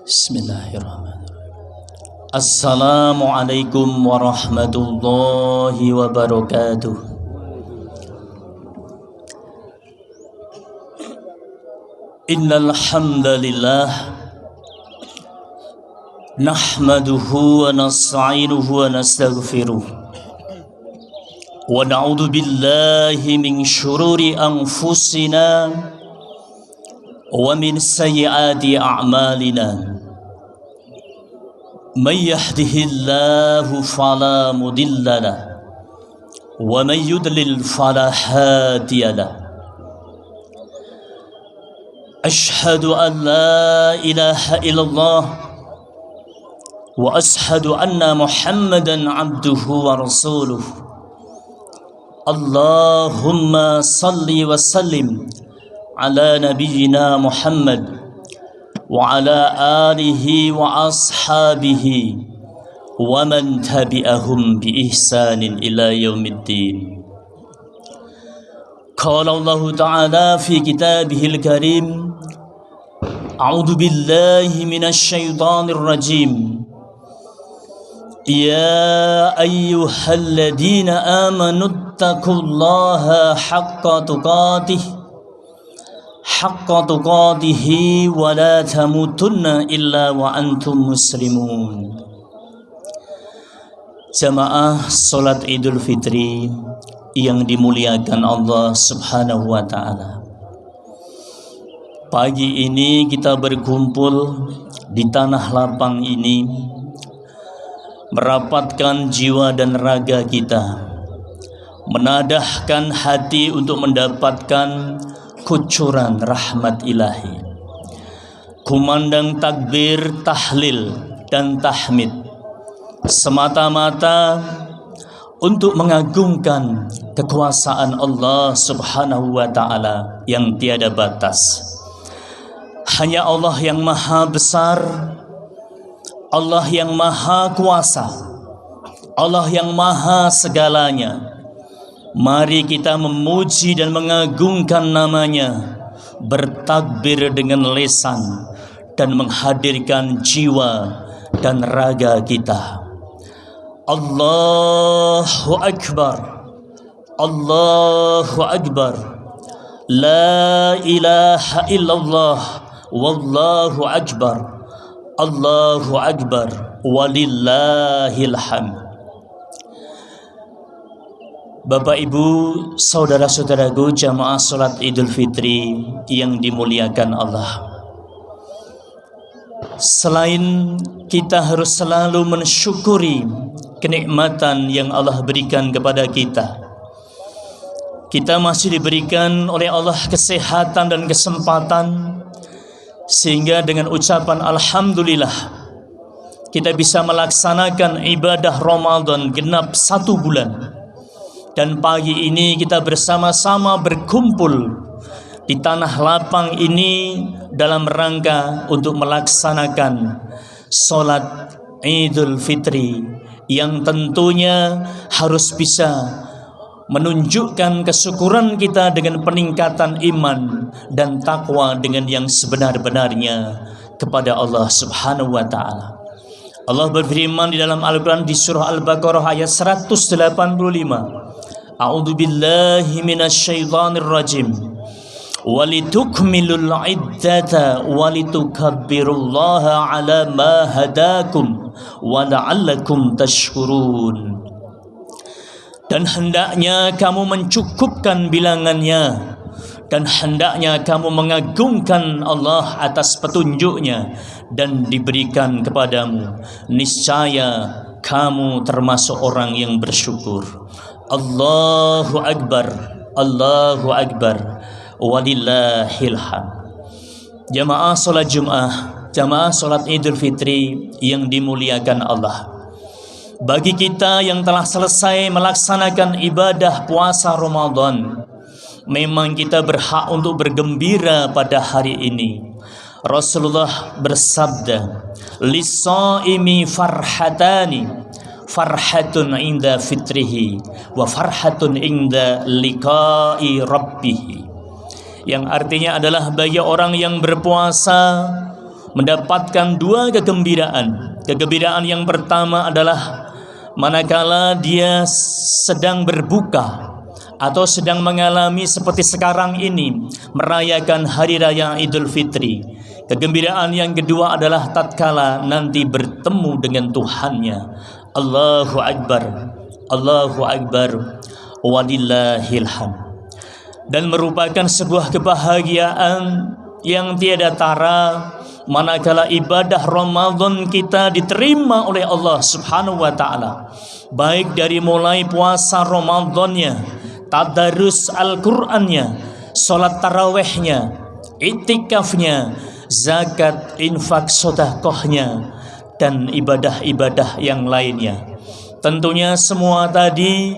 Bismillahirrahmanirrahim. Assalamualaikum warahmatullahi wabarakatuh. Innal hamdalillah nahmaduhu wa nasta'inuhu wa nastaghfiruh wa na'udzu billahi min syururi anfusina wa min sayyiati a'malina. Man yahdihillahu fala mudilla lahu wa man yudlil fala hadiya lahu. Ashhadu an la ilaha illallah wa ashhadu anna Muhammadan abduhu wa rasuluh. Allahumma salli wa sallim ala nabiyyina Muhammad wa ala alihi wa ashabihi wa man tabi'ahum bi ihsanin ila yaumiddin. Qala Allah Ta'ala fi kitabihil karim, a'udzu billahi minasy syaithanir rajim. Ya ayyuhalladzina amanu taqullaha haqqa tuqatihi wa la tamutunna illa wa antum muslimun. Jamaah salat Idul Fitri yang dimuliakan Allah Subhanahu wa taala. Pagi ini kita berkumpul di tanah lapang ini merapatkan jiwa dan raga kita, menadahkan hati untuk mendapatkan kucuran rahmat ilahi. Kumandang takbir, tahlil dan tahmid semata-mata untuk mengagungkan kekuasaan Allah Subhanahu wa taala yang tiada batas. Hanya Allah yang maha besar, Allah yang maha kuasa, Allah yang maha segalanya. Mari kita memuji dan mengagungkan namanya, bertakbir dengan lisan dan menghadirkan jiwa dan raga kita. Allahu Akbar, Allahu Akbar, la ilaha illallah, wallahu akbar, Allahu Akbar, walillahil hamd. Bapak Ibu, saudara-saudaraku jamaah salat Idul Fitri yang dimuliakan Allah. Selain kita harus selalu mensyukuri kenikmatan yang Allah berikan kepada kita, kita masih diberikan oleh Allah kesehatan dan kesempatan, sehingga dengan ucapan alhamdulillah kita bisa melaksanakan ibadah Ramadan genap 1 bulan. Dan pagi ini kita bersama-sama berkumpul di tanah lapang ini dalam rangka untuk melaksanakan sholat Idul Fitri yang tentunya harus bisa menunjukkan kesyukuran kita dengan peningkatan iman dan takwa dengan yang sebenar-benarnya kepada Allah Subhanahu wa taala. Allah berfirman di dalam Al-Qur'an di surah Al-Baqarah ayat 185. A'udzu billahi minasy syaithanir rajim. Walitukmilul iddata walitukabbirullaha ala ma hadakum wa la'allakum tashkurun. Dan hendaknya kamu mencukupkan bilangannya, dan hendaknya kamu mengagungkan Allah atas petunjuknya dan diberikan kepadamu, niscaya kamu termasuk orang yang bersyukur. Allahu Akbar, Allahu Akbar, walillahil hamd. Jamaah salat Jumat, jamaah salat Idul Fitri yang dimuliakan Allah. Bagi kita yang telah selesai melaksanakan ibadah puasa Ramadan, memang kita berhak untuk bergembira pada hari ini. Rasulullah bersabda, "Lis-shaimi farhatani, farhatun inda fitrihi wa farhatun inda liqa'i rabbih." Yang artinya adalah bagi orang yang berpuasa mendapatkan dua kegembiraan. Kegembiraan yang pertama adalah manakala dia sedang berbuka atau sedang mengalami seperti sekarang ini merayakan hari raya Idul Fitri. Kegembiraan yang kedua adalah tatkala nanti bertemu dengan Tuhannya. Allahu Akbar, Allahu Akbar, walillahil hamd. Dan merupakan sebuah kebahagiaan yang tiada tara manakala ibadah Ramadan kita diterima oleh Allah Subhanahu wa taala. Baik dari mulai puasa Ramadannya, tadarus Al-Qur'annya, salat tarawihnya, iktikafnya, zakat, infak, sedekahnya, dan ibadah-ibadah yang lainnya. Tentunya semua tadi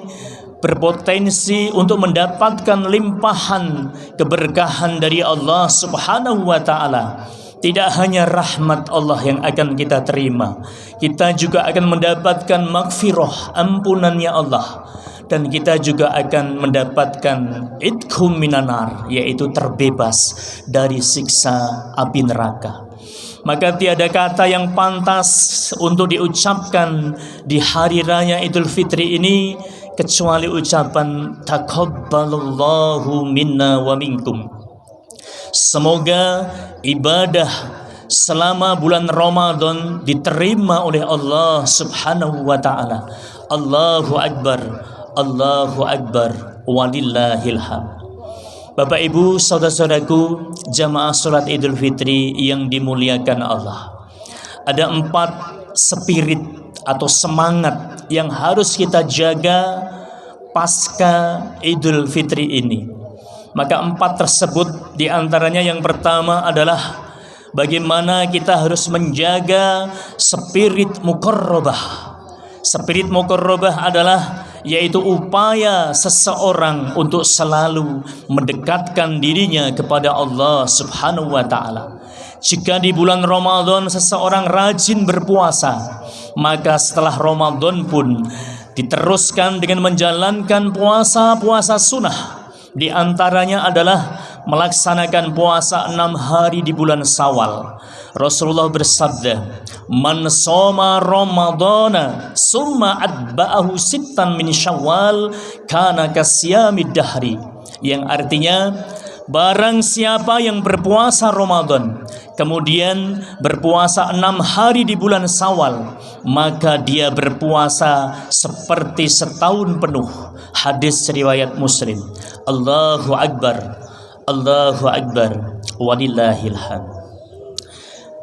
berpotensi untuk mendapatkan limpahan keberkahan dari Allah Subhanahu wa taala. Tidak hanya rahmat Allah yang akan kita terima, kita juga akan mendapatkan maghfirah, ampunannya Allah, dan kita juga akan mendapatkan idkhum minanar, yaitu terbebas dari siksa api neraka. Maka tiada kata yang pantas untuk diucapkan di hari raya Idul Fitri ini kecuali ucapan taqabbalallahu minna wa minkum. Semoga ibadah selama bulan Ramadan diterima oleh Allah Subhanahu wa taala. Allahu Akbar, Allahu Akbar, walillahil hamd. Bapak Ibu, saudara-saudaraku, jamaah salat Idul Fitri yang dimuliakan Allah. Ada 4 spirit atau semangat yang harus kita jaga pasca Idul Fitri ini. Maka 4 tersebut diantaranya yang pertama adalah bagaimana kita harus menjaga spirit muqarrabah. Spirit muqarrabah adalah yaitu upaya seseorang untuk selalu mendekatkan dirinya kepada Allah Subhanahu wa taala. Jika di bulan Ramadan seseorang rajin berpuasa, maka setelah Ramadan pun diteruskan dengan menjalankan puasa-puasa sunnah. Di antaranya adalah melaksanakan puasa 6 hari di bulan Syawal. Rasulullah bersabda, "Man shoma Ramadana summa atba'ahu sittan min Syawal kana kasyamid dahri." Yang artinya, barang siapa yang berpuasa Ramadan kemudian berpuasa 6 hari di bulan Syawal, maka dia berpuasa seperti setahun penuh. Hadis riwayat Muslim. Allahu Akbar, Allahu Akbar, walillahil hamd.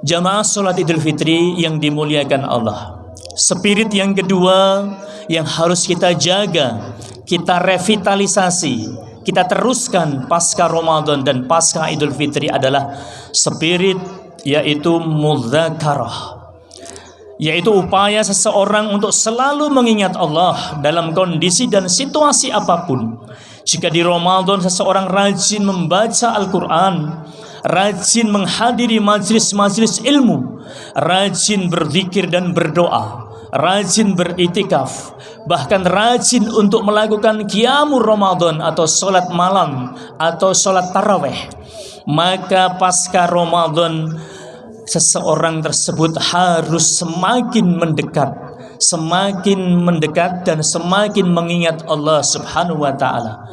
Jamaah salat Idul Fitri yang dimuliakan Allah. Spirit yang kedua yang harus kita jaga, kita revitalisasi, kita teruskan pasca Ramadan dan pasca Idul Fitri adalah spirit yaitu mudzakarah, yaitu upaya seseorang untuk selalu mengingat Allah dalam kondisi dan situasi apapun. Jika di Ramadan seseorang rajin membaca Al-Quran, rajin menghadiri majlis-majlis ilmu, rajin berzikir dan berdoa, rajin beritikaf, bahkan rajin untuk melakukan qiyamul Ramadan atau sholat malam atau sholat tarawih, maka pasca Ramadan seseorang tersebut harus semakin mendekat dan semakin mengingat Allah Subhanahu wa taala.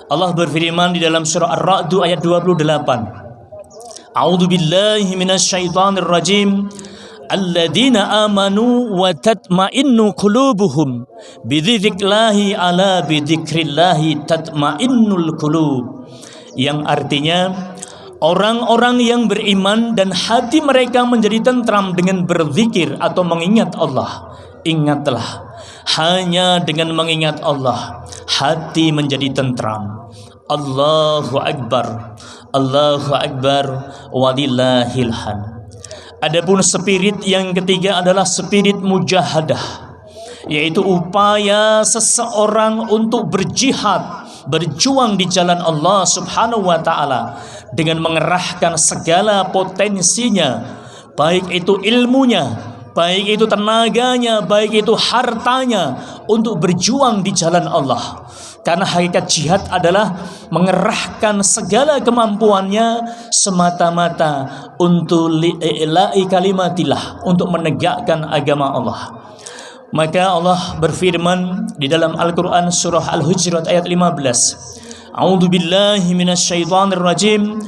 Allah berfirman di dalam surah Ar-Ra'd ayat 28. A'udzu billahi minasyaitonir rajim. Alladzina amanu wa tatma'innu qulubuhum bidzikrillahi ala bidzikrillahi tatma'innul qulub. Yang artinya orang-orang yang beriman dan hati mereka menjadi tentram dengan berzikir atau mengingat Allah. Ingatlah, hanya dengan mengingat Allah hati menjadi tentram. Allahu Akbar, Allahu Akbar, walillahil hamd. Adapun spirit yang ketiga adalah spirit mujahadah, yaitu upaya seseorang untuk berjihad, berjuang di jalan Allah Subhanahu wa taala dengan mengerahkan segala potensinya, baik itu ilmunya, baik itu tenaganya, baik itu hartanya, untuk berjuang di jalan Allah. Karena hakikat jihad adalah mengerahkan segala kemampuannya semata-mata untuk li'ila'i kalimatillah, untuk menegakkan agama Allah. Maka Allah berfirman di dalam Al-Quran surah Al-Hujurat ayat 15. A'udzu billahi minasyaitonir rajim.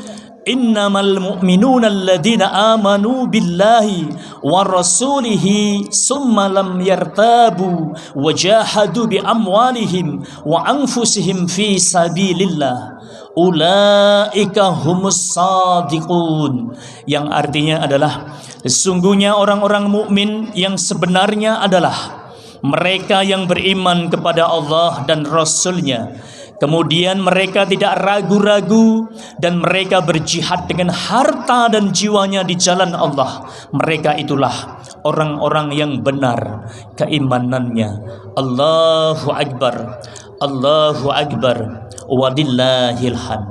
Innamal mu'minuna alladhina amanu billahi wa rasulihi summa lam yartabu wa jahadu bi amwalihim wa anfusihim fi sabilillah ulaika humus sadiqun. Yang artinya adalah sesungguhnya orang-orang mukmin yang sebenarnya adalah mereka yang beriman kepada Allah dan Rasul-Nya, kemudian mereka tidak ragu-ragu dan mereka berjihad dengan harta dan jiwanya di jalan Allah. Mereka itulah orang-orang yang benar keimanannya. Allahu Akbar, Allahu Akbar, walillahil hamd.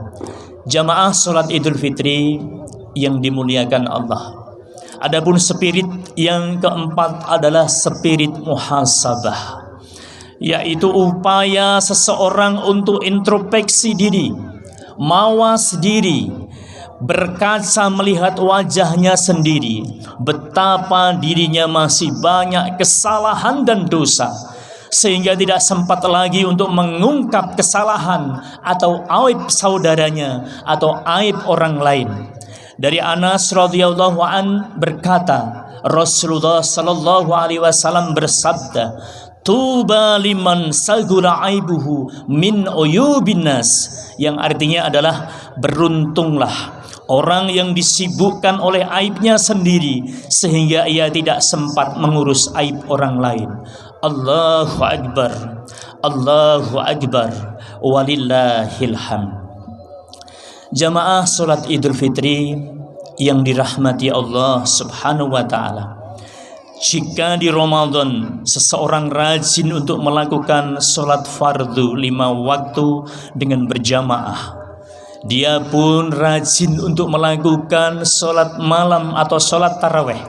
Jamaah salat Idul Fitri yang dimuliakan Allah. Adapun spirit yang keempat adalah spirit muhasabah, yaitu upaya seseorang untuk introspeksi diri, mawas diri, berkaca melihat wajahnya sendiri, betapa dirinya masih banyak kesalahan dan dosa, sehingga tidak sempat lagi untuk mengungkap kesalahan atau aib saudaranya atau aib orang lain. Dari Anas radhiyallahu an berkata, Rasulullah sallallahu alaihi wasallam bersabda, Tuba liman sagura aibuhu min uyubin nas, yang artinya adalah beruntunglah orang yang disibukkan oleh aibnya sendiri sehingga ia tidak sempat mengurus aib orang lain. Allahu Akbar, Allahu Akbar, walillahil hamd. Jamaah salat Idul Fitri yang dirahmati Allah Subhanahu wa taala. Jika di Ramadan seseorang rajin untuk melakukan sholat fardu 5 waktu dengan berjamaah, dia pun rajin untuk melakukan sholat malam atau sholat taraweh,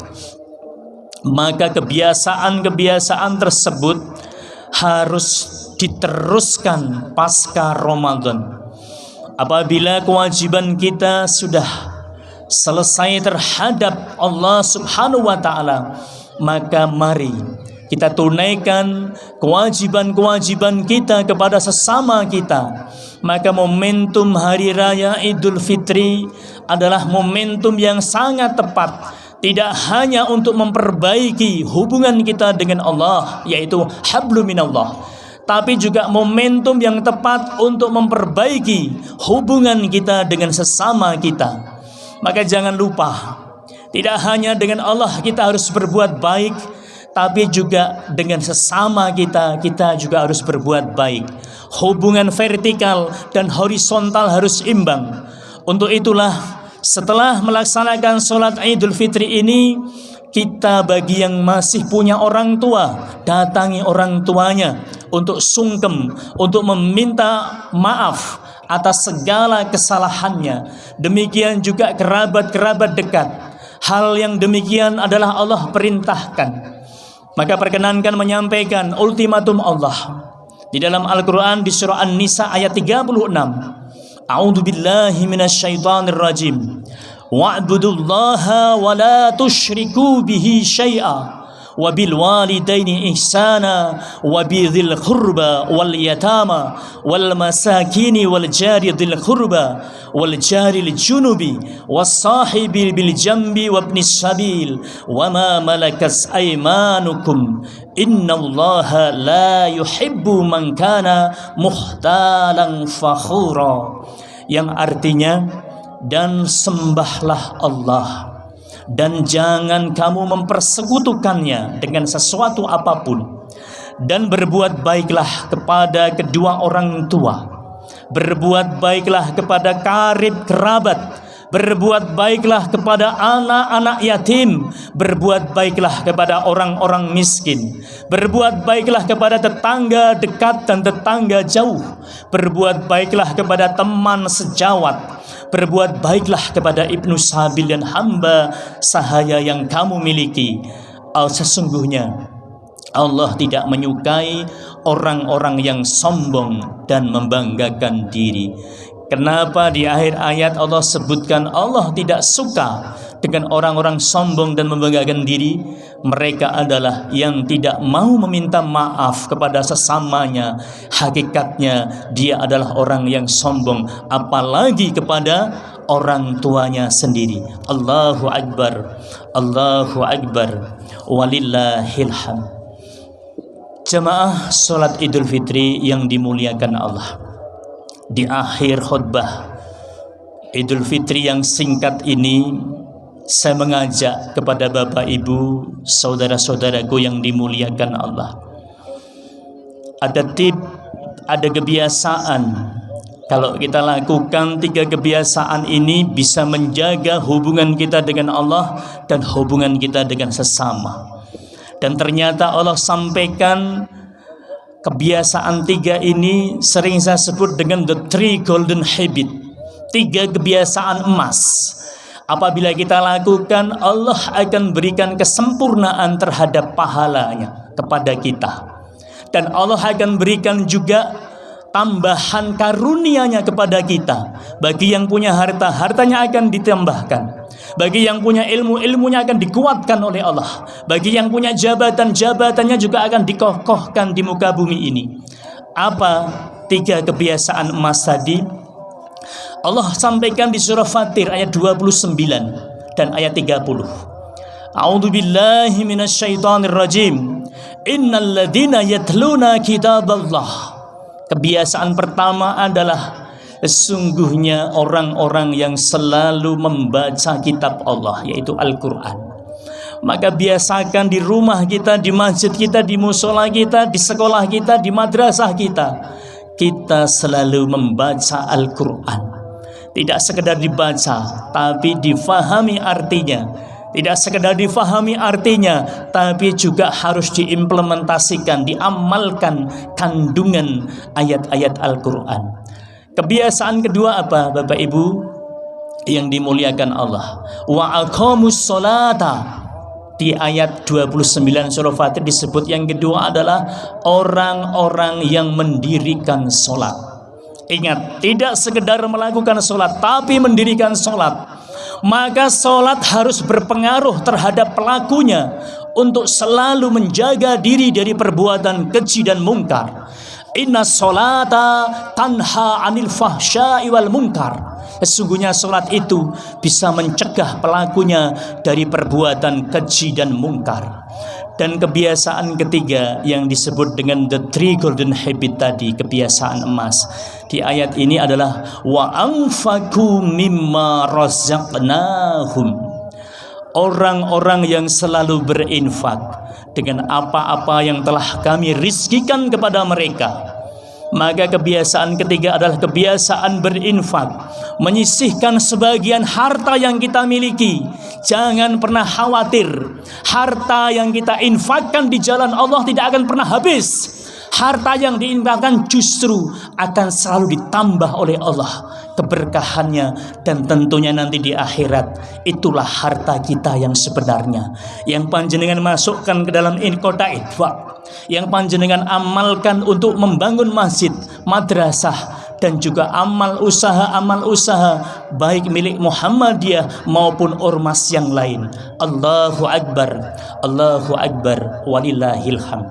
maka kebiasaan-kebiasaan tersebut harus diteruskan pasca Ramadan. Apabila kewajiban kita sudah selesai terhadap Allah Subhanahu wa taala, maka mari kita tunaikan kewajiban-kewajiban kita kepada sesama kita. Maka momentum hari raya Idul Fitri adalah momentum yang sangat tepat, tidak hanya untuk memperbaiki hubungan kita dengan Allah, yaitu hablum minallah, tapi juga momentum yang tepat untuk memperbaiki hubungan kita dengan sesama kita. Maka jangan lupa, tidak hanya dengan Allah kita harus berbuat baik, tapi juga dengan sesama kita juga harus berbuat baik. Hubungan vertikal dan horizontal harus imbang. Untuk itulah setelah melaksanakan sholat Idul Fitri ini, kita bagi yang masih punya orang tua, datangi orang tuanya untuk sungkem, untuk meminta maaf atas segala kesalahannya. Demikian juga kerabat-kerabat dekat. Hal yang demikian adalah Allah perintahkan. Maka perkenankan menyampaikan ultimatum Allah di dalam Al-Quran di surah An-Nisa ayat 36. A'udzu billahi minasyaitonir rajim. Wa'budullaha wa la tusyriku bihi syai'a wa bil walidaini ihsana wa bidzil qurba wal yatama wal masakini wal jari dzil qurba wal jari al junubi was sahibi bil jambi wa ibnis sabil wa ma malakas aymanukum innallaha la yuhibbu man kana mukhtalan fakhura, yang artinya, dan sembahlah Allah dan jangan kamu mempersekutukannya dengan sesuatu apapun, dan berbuat baiklah kepada kedua orang tua, berbuat baiklah kepada karib kerabat, berbuat baiklah kepada anak-anak yatim, berbuat baiklah kepada orang-orang miskin, berbuat baiklah kepada tetangga dekat dan tetangga jauh, berbuat baiklah kepada teman sejawat, berbuat baiklah kepada ibnu sabil dan hamba sahaya yang kamu miliki. Sesungguhnya Allah tidak menyukai orang-orang yang sombong dan membanggakan diri. Kenapa di akhir ayat Allah sebutkan Allah tidak suka dengan orang-orang sombong dan membanggakan diri? Mereka adalah yang tidak mau meminta maaf kepada sesamanya. Hakikatnya dia adalah orang yang sombong, apalagi kepada orang tuanya sendiri. Allahu Akbar, Allahu Akbar, walillahil hamd. Jamaah sholat Idul Fitri yang dimuliakan Allah, di akhir khutbah Idul Fitri yang singkat ini, saya mengajak kepada Bapak Ibu, saudara-saudaraku yang dimuliakan Allah, ada tip, ada kebiasaan. Kalau kita lakukan 3 kebiasaan ini, bisa menjaga hubungan kita dengan Allah dan hubungan kita dengan sesama. Dan ternyata Allah sampaikan kebiasaan 3 ini sering saya sebut dengan the 3 golden habit, 3 kebiasaan emas. Apabila kita lakukan, Allah akan berikan kesempurnaan terhadap pahalanya kepada kita. Dan Allah akan berikan juga tambahan karunia-Nya kepada kita. Bagi yang punya harta, hartanya akan ditambahkan. Bagi yang punya ilmu, ilmunya akan dikuatkan oleh Allah. Bagi yang punya jabatan, jabatannya juga akan dikokohkan di muka bumi ini. Apa 3 kebiasaan emas tadi? Allah sampaikan di surah Fatir ayat 29 dan ayat 30. A'udzu billahi minasyaitonir rajim. Innal ladzina yatluna kitaballah. Kebiasaan pertama adalah sesungguhnya orang-orang yang selalu membaca kitab Allah, yaitu Al-Quran. Maka biasakan di rumah kita, di masjid kita, di musola kita, di sekolah kita, di madrasah kita, kita selalu membaca Al-Quran. Tidak sekedar dibaca, tapi difahami artinya. Tidak sekedar difahami artinya, tapi juga harus diimplementasikan, diamalkan kandungan ayat-ayat Al-Quran. Kebiasaan kedua apa, Bapak Ibu yang dimuliakan Allah? Wa aqamus sholata. Di ayat 29 surah Fatir disebut yang kedua adalah orang-orang yang mendirikan sholat. Ingat, tidak sekedar melakukan sholat, tapi mendirikan sholat. Maka sholat harus berpengaruh terhadap pelakunya untuk selalu menjaga diri dari perbuatan keji dan mungkar. Inna sholata tanha anil fahsya'i wal munkar. Sesungguhnya sholat itu bisa mencegah pelakunya dari perbuatan keji dan mungkar. Dan kebiasaan ketiga yang disebut dengan the 3 golden habit tadi, kebiasaan emas, di ayat ini adalah wa anfaqu mimma razaqnahum. Orang-orang yang selalu berinfak dengan apa-apa yang telah kami rizkikan kepada mereka. Maka kebiasaan ketiga adalah kebiasaan berinfak, menyisihkan sebagian harta yang kita miliki. Jangan pernah khawatir, harta yang kita infakkan di jalan Allah tidak akan pernah habis. Harta yang diinfakkan justru akan selalu ditambah oleh Allah keberkahannya, dan tentunya nanti di akhirat itulah harta kita yang sebenarnya, yang panjenengan masukkan ke dalam kota infak, yang panjenengan amalkan untuk membangun masjid, madrasah, dan juga amal usaha baik milik Muhammadiyah maupun ormas yang lain. Allahu Akbar, Allahu Akbar, walillahil hamd.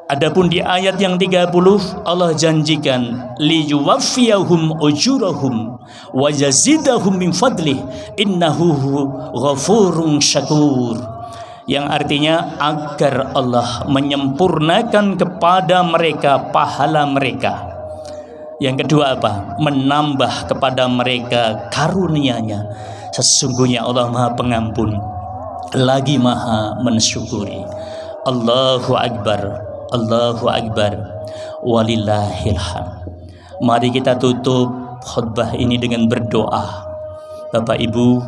Adapun di ayat yang 30 Allah janjikan liyuwaffiyahum ujurahum wa yazidahum min fadlih innahu ghafurun syakur, yang artinya agar Allah menyempurnakan kepada mereka pahala mereka. Yang kedua apa? Menambah kepada mereka karunia-Nya. Sesungguhnya Allah Maha Pengampun lagi Maha mensyukuri. Allahu Akbar, Allahu Akbar, walillahil hamd. Mari kita tutup khutbah ini dengan berdoa. Bapak Ibu,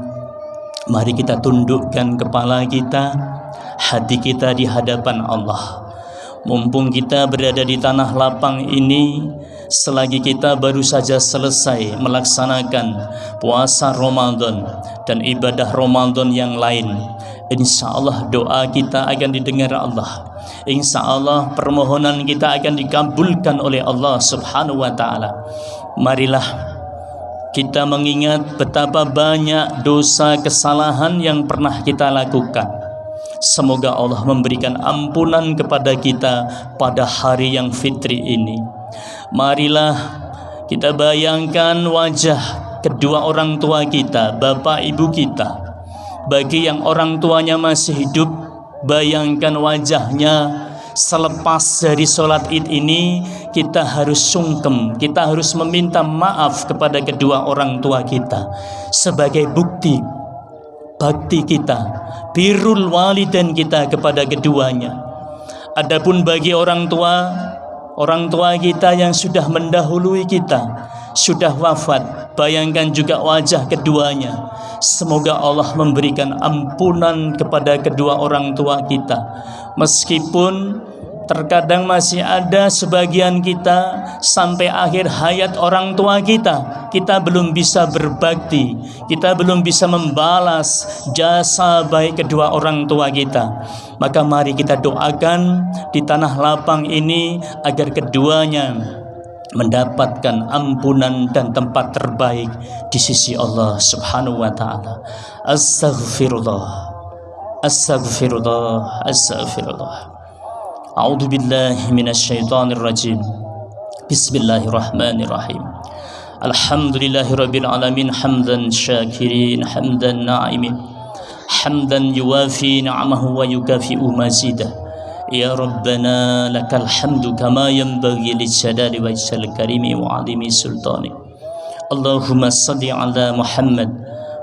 mari kita tundukkan kepala kita, hati kita di hadapan Allah. Mumpung kita berada di tanah lapang ini, selagi kita baru saja selesai melaksanakan puasa Ramadan dan ibadah Ramadan yang lain, insya Allah doa kita akan didengar Allah. Insya Allah permohonan kita akan dikabulkan oleh Allah Subhanahu wa Ta'ala. Marilah kita mengingat betapa banyak dosa kesalahan yang pernah kita lakukan. Semoga Allah memberikan ampunan kepada kita pada hari yang fitri ini. Marilah kita bayangkan wajah kedua orang tua kita, bapak ibu kita. Bagi yang orang tuanya masih hidup, bayangkan wajahnya. Selepas dari sholat id ini, kita harus sungkem, kita harus meminta maaf kepada kedua orang tua kita sebagai bukti bakti kita, birrul walidain kita kepada keduanya. Adapun bagi orang tua kita yang sudah mendahului kita, sudah wafat, bayangkan juga wajah keduanya. Semoga Allah memberikan ampunan kepada kedua orang tua kita. Meskipun terkadang masih ada sebagian kita sampai akhir hayat orang tua kita belum bisa berbakti, kita belum bisa membalas jasa baik kedua orang tua kita. Maka mari kita doakan di tanah lapang ini agar keduanya mendapatkan ampunan dan tempat terbaik di sisi Allah Subhanahu wa Ta'ala. Astaghfirullah, astaghfirullah, astaghfirullah. A'udzu billahi minasyaitonir rajim. Bismillahirrahmanirrahim. Alhamdulillahirabbil alamin hamdan syakirin hamdan na'imin hamdan yuwafi ni'amahu wa yukafi'u mazidah. Ya Rabbana lakal hamdu kama yanbaghi lijalali wajhil karimi wa 'azimi sultanik. Allahumma shalli ala Muhammad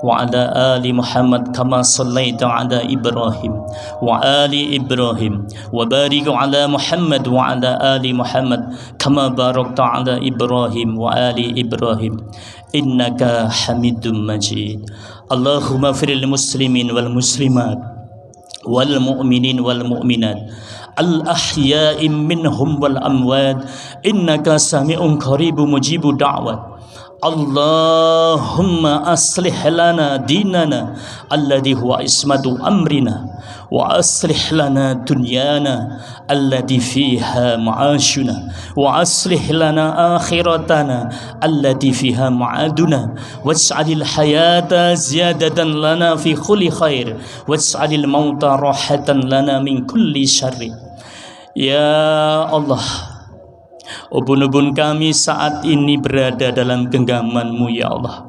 wa ala ali Muhammad kama sallaita ala Ibrahim wa ali Ibrahim wa barik ala Muhammad wa ala ali Muhammad kama barakta ala Ibrahim wa ali Ibrahim innaka Hamidum Majid. Allahumma firil muslimin wal muslimat wal mu'minin wal mu'minat al ahya'i minhum wal amwat innaka sami'un qaribun mujibud da'wat. Allahumma aslih lana dinana alladhi huwa ismatu amrina wa aslih lana dunyana alladhi fiha ma'ashuna wa aslih lana akhiratana alladhi fiha ma'aduna waj'alil hayata ziyadatan lana fi kulli khair waj'alil mauta rahatan lana min kulli syarri. Ya Allah, ubun-ubun kami saat ini berada dalam genggaman-Mu ya Allah.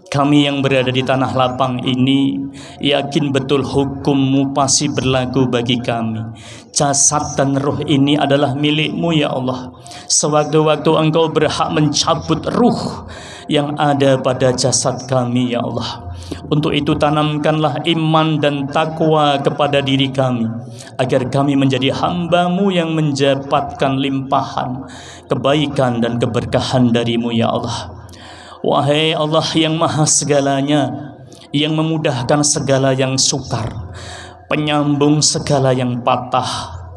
Kami yang berada di tanah lapang ini yakin betul hukum-Mu pasti berlaku bagi kami. Jasad dan ruh ini adalah milik-Mu ya Allah. Sewaktu-waktu Engkau berhak mencabut ruh yang ada pada jasad kami ya Allah. Untuk itu tanamkanlah iman dan takwa kepada diri kami, agar kami menjadi hamba-Mu yang mendapatkan limpahan kebaikan dan keberkahan dari-Mu ya Allah. Wahai Allah yang maha segalanya, yang memudahkan segala yang sukar, penyambung segala yang patah,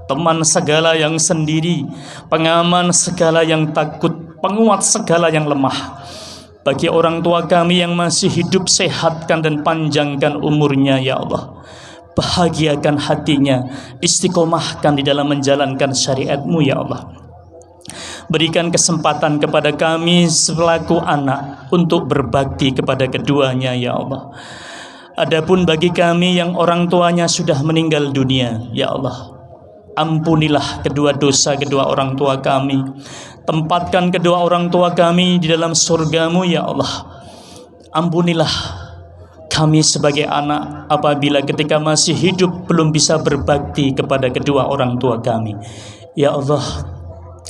teman segala yang sendiri, pengaman segala yang takut, penguat segala yang lemah. Bagi orang tua kami yang masih hidup, sehatkan dan panjangkan umurnya ya Allah. Bahagiakan hatinya, istiqomahkan di dalam menjalankan syariat-Mu ya Allah. Berikan kesempatan kepada kami selaku anak untuk berbakti kepada keduanya ya Allah. Adapun bagi kami yang orang tuanya sudah meninggal dunia ya Allah, ampunilah kedua dosa kedua orang tua kami. Tempatkan kedua orang tua kami di dalam surga-Mu ya Allah. Ampunilah kami sebagai anak apabila ketika masih hidup belum bisa berbakti kepada kedua orang tua kami. Ya Allah,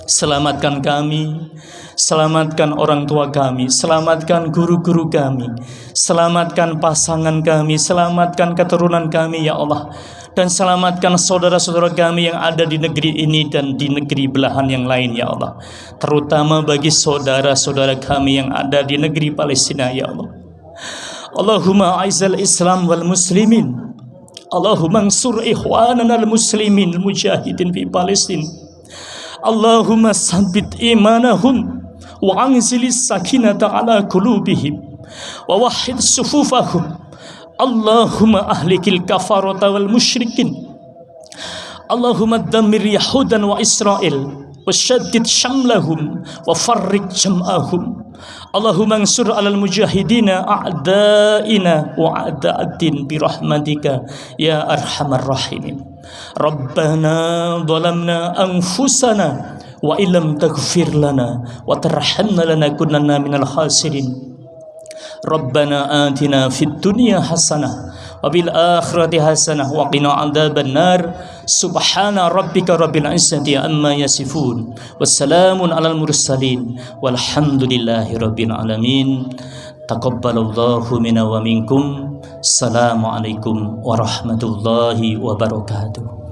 selamatkan kami, selamatkan orang tua kami, selamatkan guru-guru kami, selamatkan pasangan kami, selamatkan keturunan kami ya Allah. Dan selamatkan saudara-saudara kami yang ada di negeri ini dan di negeri belahan yang lain ya Allah. Terutama bagi saudara-saudara kami yang ada di negeri Palestina ya Allah. Allahumma aizal Islam wal muslimin, Allahumma ansur ikhwanana al muslimin al mujahidin fi Palestin. Allahumma sabbit imanahum wa anzilis sakinata ala qulubihim wa wahhid sufufahum. Allahumma ahlikil kafarata wal musyrikin. Allahumma dammir Yahudan wa Israel wasyaddid syamlahum wa farriq jam'ahum. Allahumma ansur alal mujahidina a'da'ina wa a'da'addin birahmatika ya arhamar rahimin. Rabbana zalamna anfusana wa illam taghfir lana wa tarhamna lanakunanna minal khasirin. Rabbana atina fid dunya hasanah wa bil akhirati hasanah wa qina adzaban nar. Subhana rabbika rabbil izzati amma yasifun wassalamun alal mursalin walhamdulillahi rabbil alamin. Taqabbalallahu minna wa minkum. Assalamualaikum warahmatullahi wabarakatuh.